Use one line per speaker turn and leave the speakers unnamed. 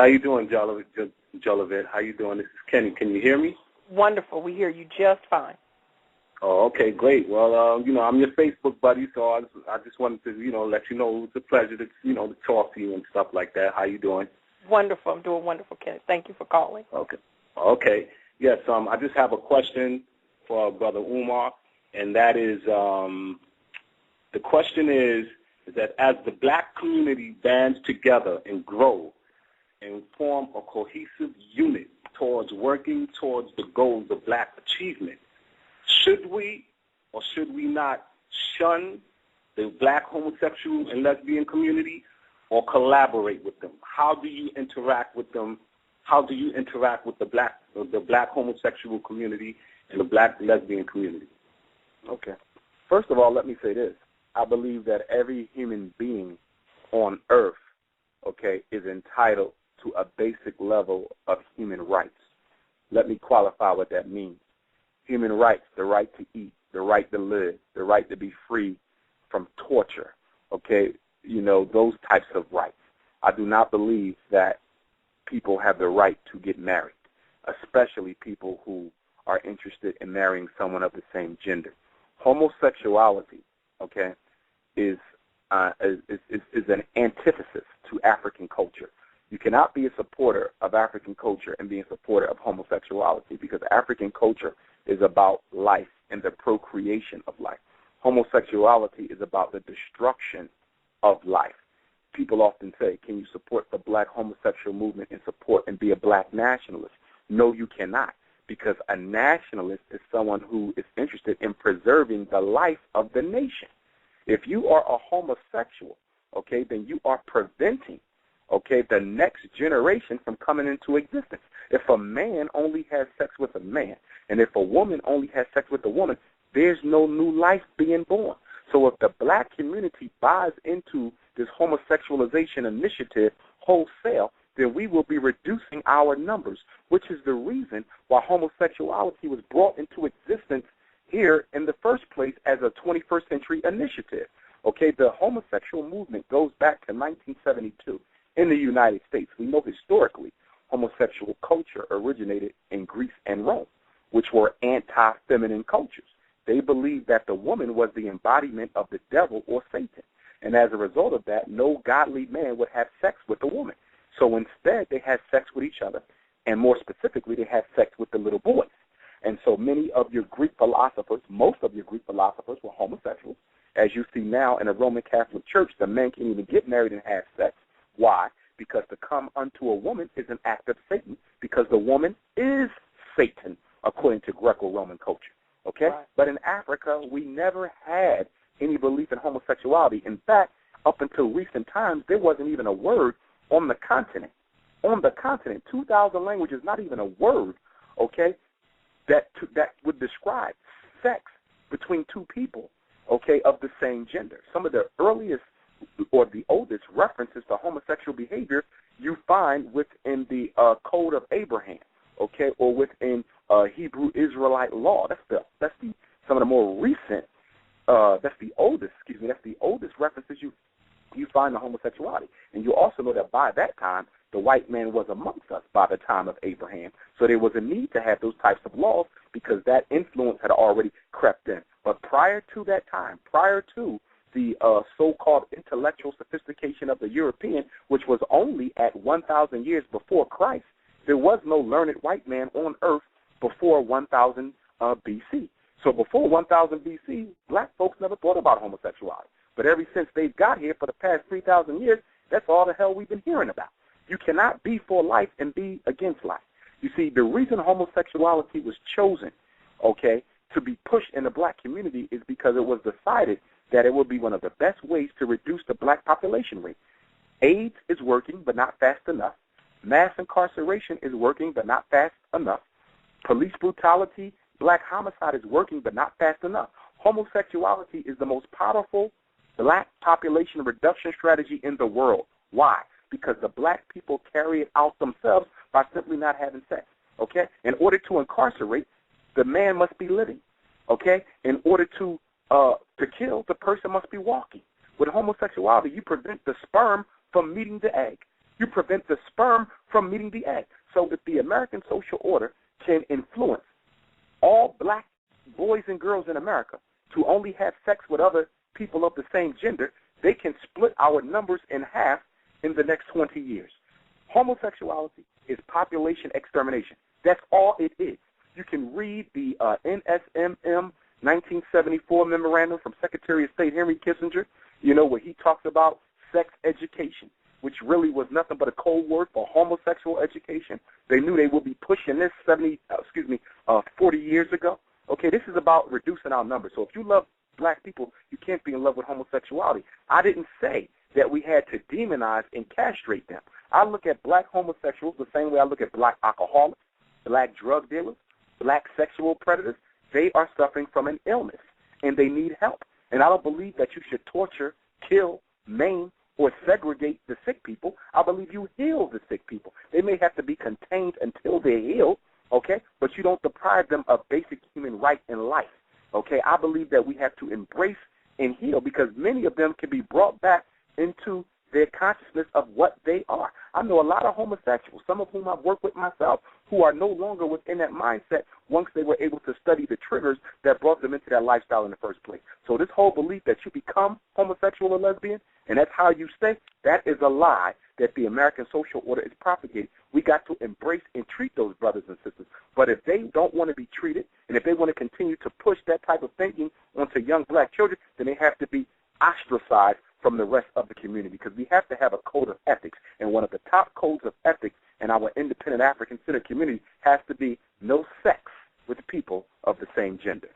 how you doing, Jolivet? How you doing? This is Kenny. Can you hear me?
Wonderful. We hear you just fine.
Oh, okay, great. Well, I'm your Facebook buddy, so I just wanted to, let you know it was a pleasure to, to talk to you and stuff like that. How you doing?
Wonderful. I'm doing wonderful, Kenny. Thank you for calling.
Okay. Yes, I just have a question for Brother Umar, and that is, the question is that as the black community bands together and grow and form a cohesive unit towards working towards the goals of black achievement, should we or should we not shun the black homosexual and lesbian community or collaborate with them? How do you interact with them? How do you interact with the black homosexual community and the black lesbian community?
Okay. First of all, let me say this. I believe that every human being on earth, is entitled to a basic level of human rights. Let me qualify what that means. Human rights, the right to eat, the right to live, the right to be free from torture, those types of rights. I do not believe that people have the right to get married, especially people who are interested in marrying someone of the same gender. Homosexuality, is an antithesis to African culture. You cannot be a supporter of African culture and be a supporter of homosexuality because African culture is about life and the procreation of life. Homosexuality is about the destruction of life. People often say, can you support the black homosexual movement and be a black nationalist? No, you cannot, because a nationalist is someone who is interested in preserving the life of the nation. If you are a homosexual, then you are preventing, the next generation from coming into existence. If a man only has sex with a man, and if a woman only has sex with a woman, there's no new life being born. So if the black community buys into this homosexualization initiative wholesale, then we will be reducing our numbers, which is the reason why homosexuality was brought into existence here in the first place as a 21st century initiative. The homosexual movement goes back to 1972 in the United States. We know historically homosexual culture originated in Greece and Rome, which were anti-feminine cultures. They believed that the woman was the embodiment of the devil or Satan. And as a result of that, no godly man would have sex with a woman. So instead, they had sex with each other, and more specifically, they had sex with the little boys. And so many of your Greek philosophers, most of your Greek philosophers were homosexuals. As you see now in the Roman Catholic Church, the men can't even get married and have sex. Why? Because to come unto a woman is an act of Satan, because the woman is Satan, according to Greco-Roman culture. Right. But in Africa, we never had any belief in homosexuality. In fact, up until recent times, there wasn't even a word on the continent. On the continent, 2,000 languages, not even a word, that would describe sex between two people, of the same gender. Some of the earliest or the oldest references to homosexual behavior you find within the Code of Abraham, or within Hebrew Israelite law. That's some of the more recent. That's the oldest references you find to homosexuality. And you also know that by that time, the white man was amongst us by the time of Abraham. So there was a need to have those types of laws because that influence had already crept in. But prior to that time, prior to the so-called intellectual sophistication of the European, which was only at 1,000 years before Christ, there was no learned white man on earth before 1,000 BC. So before 1000 BC, black folks never thought about homosexuality. But ever since they've got here for the past 3,000 years, that's all the hell we've been hearing about. You cannot be for life and be against life. You see, the reason homosexuality was chosen, to be pushed in the black community is because it was decided that it would be one of the best ways to reduce the black population rate. AIDS is working, but not fast enough. Mass incarceration is working, but not fast enough. Police brutality, black homicide is working, but not fast enough. Homosexuality is the most powerful black population reduction strategy in the world. Why? Because the black people carry it out themselves by simply not having sex. In order to incarcerate, the man must be living. In order to kill, the person must be walking. With homosexuality, you prevent the sperm from meeting the egg. You prevent the sperm from meeting the egg. So if the American social order can influence all black boys and girls in America to only have sex with other people of the same gender, they can split our numbers in half in the next 20 years. Homosexuality is population extermination. That's all it is. You can read the NSMM 1974 memorandum from Secretary of State Henry Kissinger, where he talks about sex education, which really was nothing but a code word for homosexual education. They knew they would be pushing this 40 years ago. Okay, this is about reducing our numbers. So if you love black people, you can't be in love with homosexuality. I didn't say that we had to demonize and castrate them. I look at black homosexuals the same way I look at black alcoholics, black drug dealers, black sexual predators. They are suffering from an illness, and they need help. And I don't believe that you should torture, kill, maim, or segregate the sick people. I believe you heal the sick people. They may have to be contained until they're healed, okay, but you don't deprive them of basic human rights in life, okay? I believe that we have to embrace and heal because many of them can be brought back into their consciousness of what they are. I know a lot of homosexuals, some of whom I've worked with myself, who are no longer within that mindset once they were able to study the triggers that brought them into that lifestyle in the first place. So this whole belief that you become homosexual or lesbian and that's how you stay, that is a lie that the American social order is propagating. We got to embrace and treat those brothers and sisters. But if they don't want to be treated and if they want to continue to push that type of thinking onto young black children, then they have to be ostracized from the rest of the community because we have to have a code of ethics. And one of the top codes of ethics in our independent African-centered community has to be no sex with people of the same gender.